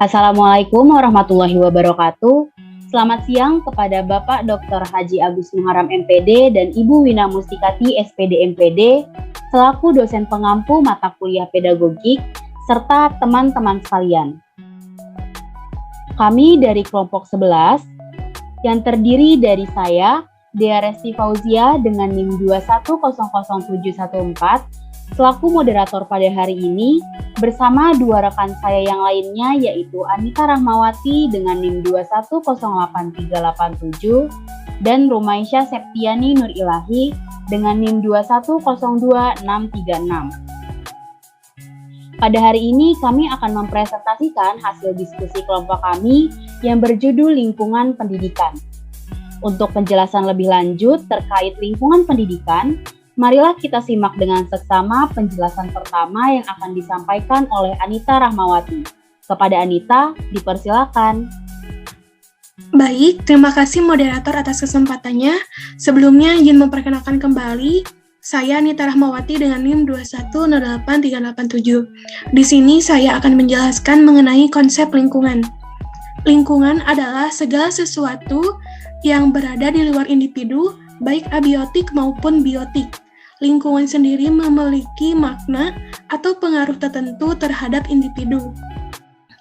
Assalamualaikum warahmatullahi wabarakatuh. Selamat siang kepada Bapak Dr. Haji Agus Muharram MPD dan Ibu Wina Mustikati SPD MPD selaku dosen pengampu mata kuliah pedagogik serta teman-teman sekalian. Kami dari kelompok 11 yang terdiri dari saya, Dea Resti Fauzia dengan NIM 2100714 selaku moderator pada hari ini bersama dua rekan saya yang lainnya yaitu Anita Rahmawati dengan NIM 2108387 dan Rumaisyah Septiani Nurilahi dengan NIM 2102636. Pada hari ini kami akan mempresentasikan hasil diskusi kelompok kami yang berjudul Lingkungan Pendidikan. Untuk penjelasan lebih lanjut terkait lingkungan pendidikan, marilah kita simak dengan seksama penjelasan pertama yang akan disampaikan oleh Anita Rahmawati. Kepada Anita, dipersilakan. Baik, terima kasih moderator atas kesempatannya. Sebelumnya izin memperkenalkan kembali, saya Anita Rahmawati dengan NIM 2108387. Di sini saya akan menjelaskan mengenai konsep lingkungan. Lingkungan adalah segala sesuatu yang berada di luar individu, baik abiotik maupun biotik. Lingkungan sendiri memiliki makna atau pengaruh tertentu terhadap individu.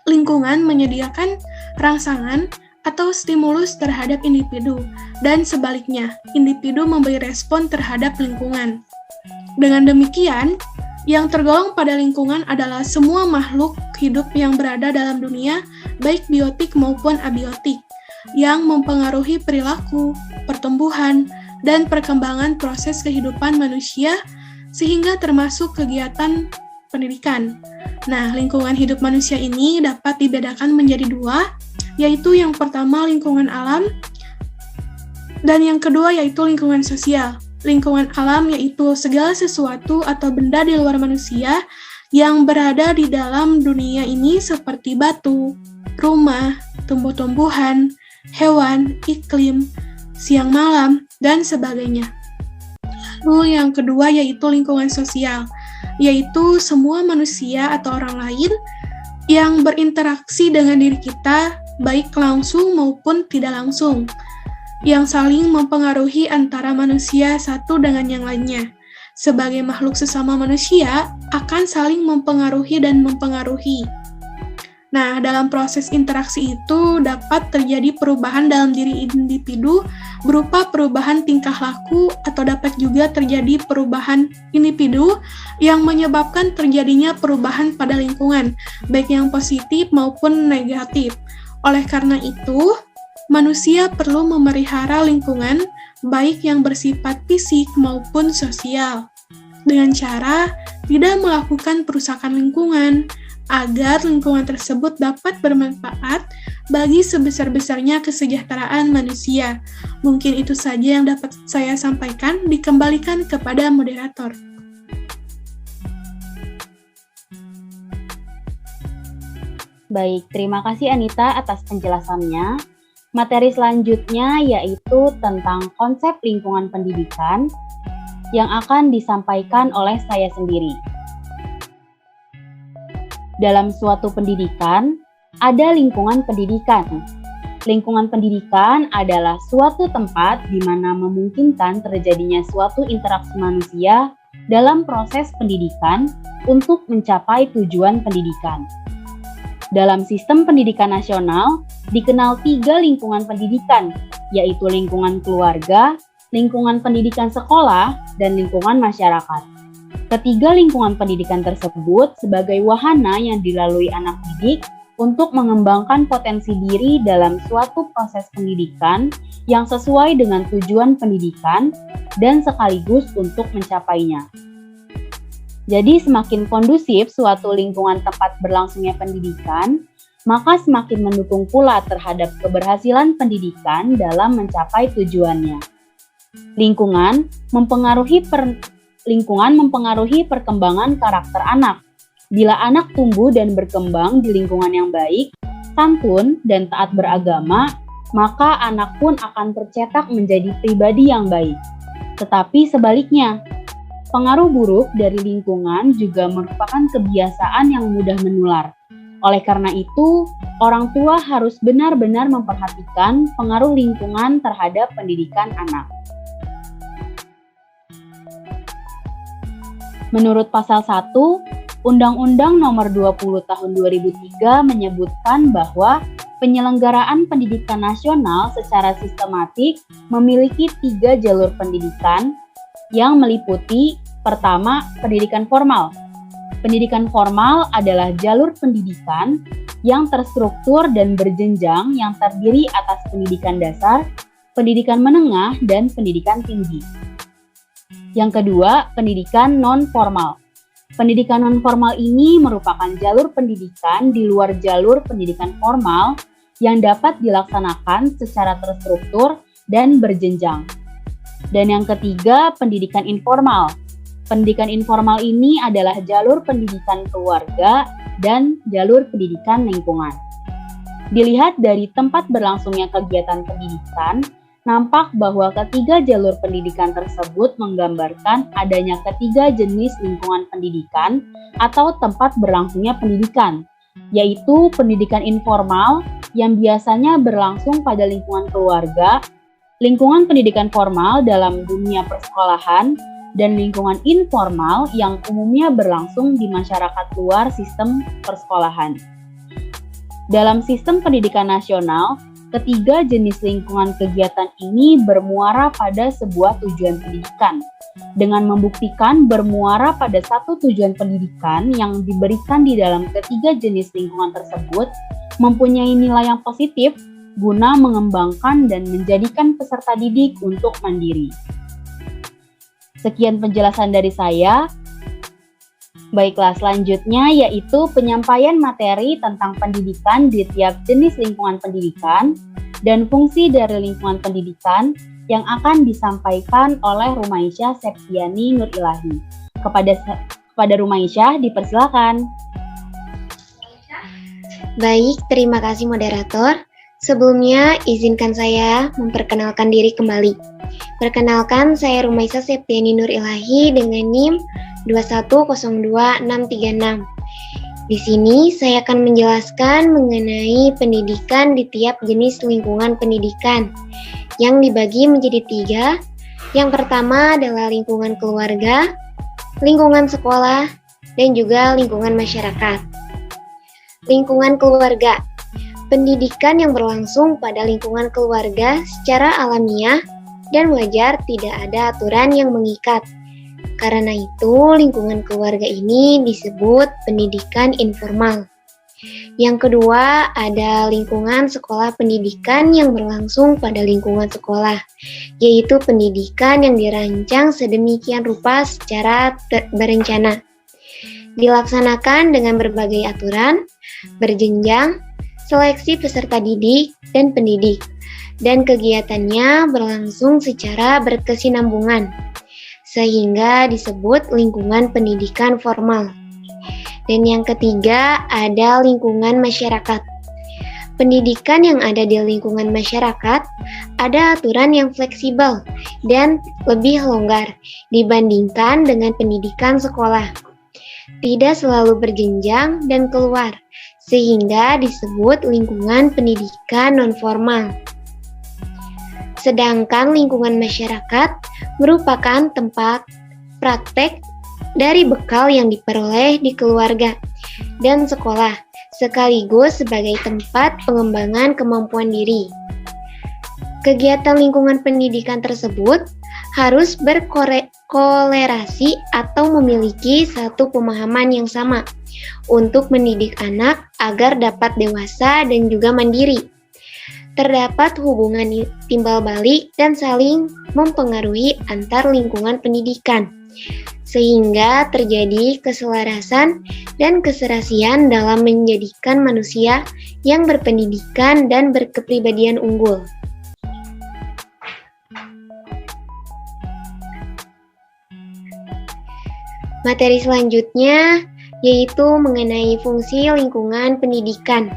Lingkungan menyediakan rangsangan atau stimulus terhadap individu, dan sebaliknya, individu memberi respon terhadap lingkungan. Dengan demikian, yang tergolong pada lingkungan adalah semua makhluk hidup yang berada dalam dunia, baik biotik maupun abiotik, yang mempengaruhi perilaku, pertumbuhan, dan perkembangan proses kehidupan manusia, sehingga termasuk kegiatan pendidikan. Nah, lingkungan hidup manusia ini dapat dibedakan menjadi dua, yaitu yang pertama lingkungan alam, dan yang kedua yaitu lingkungan sosial. Lingkungan alam yaitu segala sesuatu atau benda di luar manusia yang berada di dalam dunia ini seperti batu, rumah, tumbuh-tumbuhan, hewan, iklim, siang malam, dan sebagainya. Lalu yang kedua yaitu lingkungan sosial, yaitu semua manusia atau orang lain yang berinteraksi dengan diri kita, baik langsung maupun tidak langsung, yang saling mempengaruhi antara manusia satu dengan yang lainnya. Sebagai makhluk sesama manusia, akan saling mempengaruhi dan mempengaruhi. Nah, dalam proses interaksi itu dapat terjadi perubahan dalam diri individu berupa perubahan tingkah laku atau dapat juga terjadi perubahan individu yang menyebabkan terjadinya perubahan pada lingkungan, baik yang positif maupun negatif. Oleh karena itu, manusia perlu memelihara lingkungan baik yang bersifat fisik maupun sosial dengan cara tidak melakukan perusakan lingkungan, agar lingkungan tersebut dapat bermanfaat bagi sebesar-besarnya kesejahteraan manusia. Mungkin itu saja yang dapat saya sampaikan, dikembalikan kepada moderator. Baik, terima kasih Anita atas penjelasannya. Materi selanjutnya yaitu tentang konsep lingkungan pendidikan yang akan disampaikan oleh saya sendiri. Dalam suatu pendidikan, ada lingkungan pendidikan. Lingkungan pendidikan adalah suatu tempat di mana memungkinkan terjadinya suatu interaksi manusia dalam proses pendidikan untuk mencapai tujuan pendidikan. Dalam sistem pendidikan nasional, dikenal 3 lingkungan pendidikan, yaitu lingkungan keluarga, lingkungan pendidikan sekolah, dan lingkungan masyarakat. Ketiga lingkungan pendidikan tersebut sebagai wahana yang dilalui anak didik untuk mengembangkan potensi diri dalam suatu proses pendidikan yang sesuai dengan tujuan pendidikan dan sekaligus untuk mencapainya. Jadi semakin kondusif suatu lingkungan tempat berlangsungnya pendidikan, maka semakin mendukung pula terhadap keberhasilan pendidikan dalam mencapai tujuannya. Lingkungan mempengaruhi perkembangan karakter anak. Bila anak tumbuh dan berkembang di lingkungan yang baik, santun, dan taat beragama, maka anak pun akan tercetak menjadi pribadi yang baik. Tetapi sebaliknya, pengaruh buruk dari lingkungan juga merupakan kebiasaan yang mudah menular. Oleh karena itu, orang tua harus benar-benar memperhatikan pengaruh lingkungan terhadap pendidikan anak. Menurut pasal 1, Undang-Undang Nomor 20 Tahun 2003 menyebutkan bahwa penyelenggaraan pendidikan nasional secara sistematik memiliki 3 jalur pendidikan yang meliputi: pertama, pendidikan formal. Pendidikan formal adalah jalur pendidikan yang terstruktur dan berjenjang yang terdiri atas pendidikan dasar, pendidikan menengah, dan pendidikan tinggi. Yang kedua, pendidikan non-formal. Pendidikan non-formal ini merupakan jalur pendidikan di luar jalur pendidikan formal yang dapat dilaksanakan secara terstruktur dan berjenjang. Dan yang ketiga, pendidikan informal. Pendidikan informal ini adalah jalur pendidikan keluarga dan jalur pendidikan lingkungan. Dilihat dari tempat berlangsungnya kegiatan pendidikan, nampak bahwa ketiga jalur pendidikan tersebut menggambarkan adanya ketiga jenis lingkungan pendidikan atau tempat berlangsungnya pendidikan, yaitu pendidikan informal yang biasanya berlangsung pada lingkungan keluarga, lingkungan pendidikan formal dalam dunia persekolahan, dan lingkungan informal yang umumnya berlangsung di masyarakat luar sistem persekolahan. Dalam sistem pendidikan nasional, ketiga jenis lingkungan kegiatan ini bermuara pada sebuah tujuan pendidikan, dengan membuktikan bermuara pada satu tujuan pendidikan yang diberikan di dalam ketiga jenis lingkungan tersebut mempunyai nilai yang positif guna mengembangkan dan menjadikan peserta didik untuk mandiri. Sekian penjelasan dari saya. Baiklah, selanjutnya yaitu penyampaian materi tentang pendidikan di tiap jenis lingkungan pendidikan dan fungsi dari lingkungan pendidikan yang akan disampaikan oleh Rumaisyah Septiani Nur Ilahi. Kepada Rumaisyah, dipersilakan. Baik, terima kasih moderator. Sebelumnya, izinkan saya memperkenalkan diri kembali. Perkenalkan, saya Rumaisyah Septiani Nur Ilahi dengan NIM 2102636. Di sini saya akan menjelaskan mengenai pendidikan di tiap jenis lingkungan pendidikan yang dibagi menjadi 3. Yang pertama adalah lingkungan keluarga, lingkungan sekolah, dan juga lingkungan masyarakat. Lingkungan keluarga. Pendidikan yang berlangsung pada lingkungan keluarga secara alamiah dan wajar, tidak ada aturan yang mengikat. Karena itu, lingkungan keluarga ini disebut pendidikan informal. Yang kedua, ada lingkungan sekolah pendidikan yang berlangsung pada lingkungan sekolah, yaitu pendidikan yang dirancang sedemikian rupa secara berencana. Dilaksanakan dengan berbagai aturan, berjenjang, seleksi peserta didik dan pendidik, dan kegiatannya berlangsung secara berkesinambungan, sehingga disebut lingkungan pendidikan formal. Dan yang ketiga, ada lingkungan masyarakat. Pendidikan yang ada di lingkungan masyarakat ada aturan yang fleksibel dan lebih longgar dibandingkan dengan pendidikan sekolah. Tidak selalu berjenjang dan keluar, sehingga disebut lingkungan pendidikan non-formal. Sedangkan lingkungan masyarakat merupakan tempat praktek dari bekal yang diperoleh di keluarga dan sekolah, sekaligus sebagai tempat pengembangan kemampuan diri. Kegiatan lingkungan pendidikan tersebut harus berkolerasi atau memiliki satu pemahaman yang sama untuk mendidik anak agar dapat dewasa dan juga mandiri. Terdapat hubungan timbal balik dan saling mempengaruhi antar lingkungan pendidikan, sehingga terjadi keselarasan dan keserasian dalam menjadikan manusia yang berpendidikan dan berkepribadian unggul. Materi selanjutnya yaitu mengenai fungsi lingkungan pendidikan.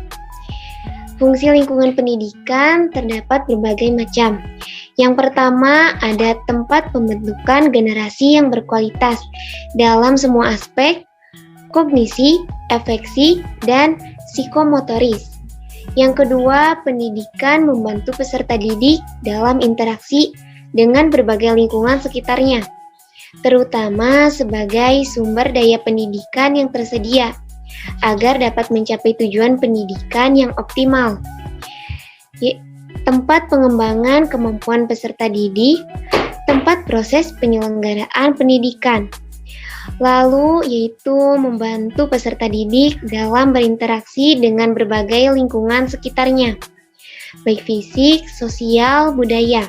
Fungsi lingkungan pendidikan terdapat berbagai macam. Yang pertama, ada tempat pembentukan generasi yang berkualitas dalam semua aspek, kognisi, afeksi, dan psikomotoris. Yang kedua, pendidikan membantu peserta didik dalam interaksi dengan berbagai lingkungan sekitarnya, terutama sebagai sumber daya pendidikan yang tersedia, agar dapat mencapai tujuan pendidikan yang optimal. Tempat pengembangan kemampuan peserta didik, tempat proses penyelenggaraan pendidikan. Lalu yaitu membantu peserta didik dalam berinteraksi dengan berbagai lingkungan sekitarnya, baik fisik, sosial, budaya,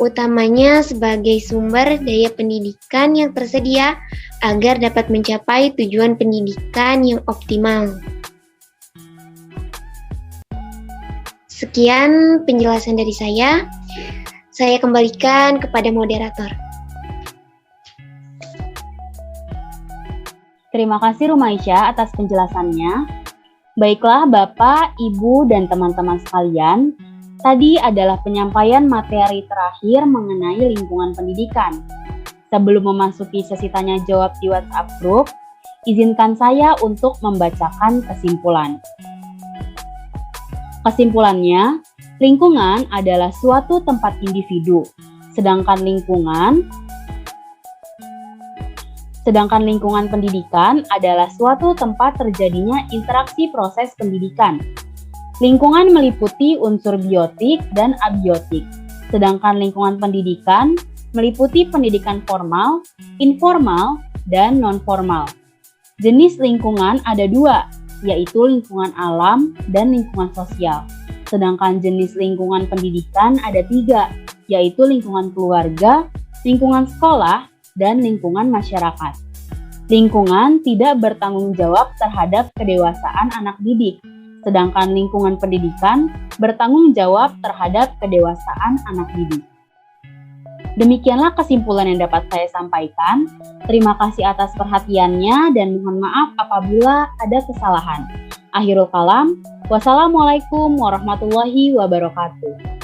utamanya sebagai sumber daya pendidikan yang tersedia agar dapat mencapai tujuan pendidikan yang optimal. Sekian penjelasan dari saya kembalikan kepada moderator. Terima kasih Rumaisya atas penjelasannya. Baiklah Bapak, Ibu, dan teman-teman sekalian, tadi adalah penyampaian materi terakhir mengenai lingkungan pendidikan. Sebelum memasuki sesi tanya jawab di WhatsApp Group, izinkan saya untuk membacakan kesimpulan. Kesimpulannya, lingkungan adalah suatu tempat individu, sedangkan lingkungan pendidikan adalah suatu tempat terjadinya interaksi proses pendidikan. Lingkungan meliputi unsur biotik dan abiotik, sedangkan lingkungan pendidikan meliputi pendidikan formal, informal, dan non-formal. Jenis lingkungan ada dua, yaitu lingkungan alam dan lingkungan sosial. Sedangkan jenis lingkungan pendidikan ada tiga, yaitu lingkungan keluarga, lingkungan sekolah, dan lingkungan masyarakat. Lingkungan tidak bertanggung jawab terhadap kedewasaan anak didik, sedangkan lingkungan pendidikan bertanggung jawab terhadap kedewasaan anak didik. Demikianlah kesimpulan yang dapat saya sampaikan. Terima kasih atas perhatiannya dan mohon maaf apabila ada kesalahan. Akhirul kalam, wassalamualaikum warahmatullahi wabarakatuh.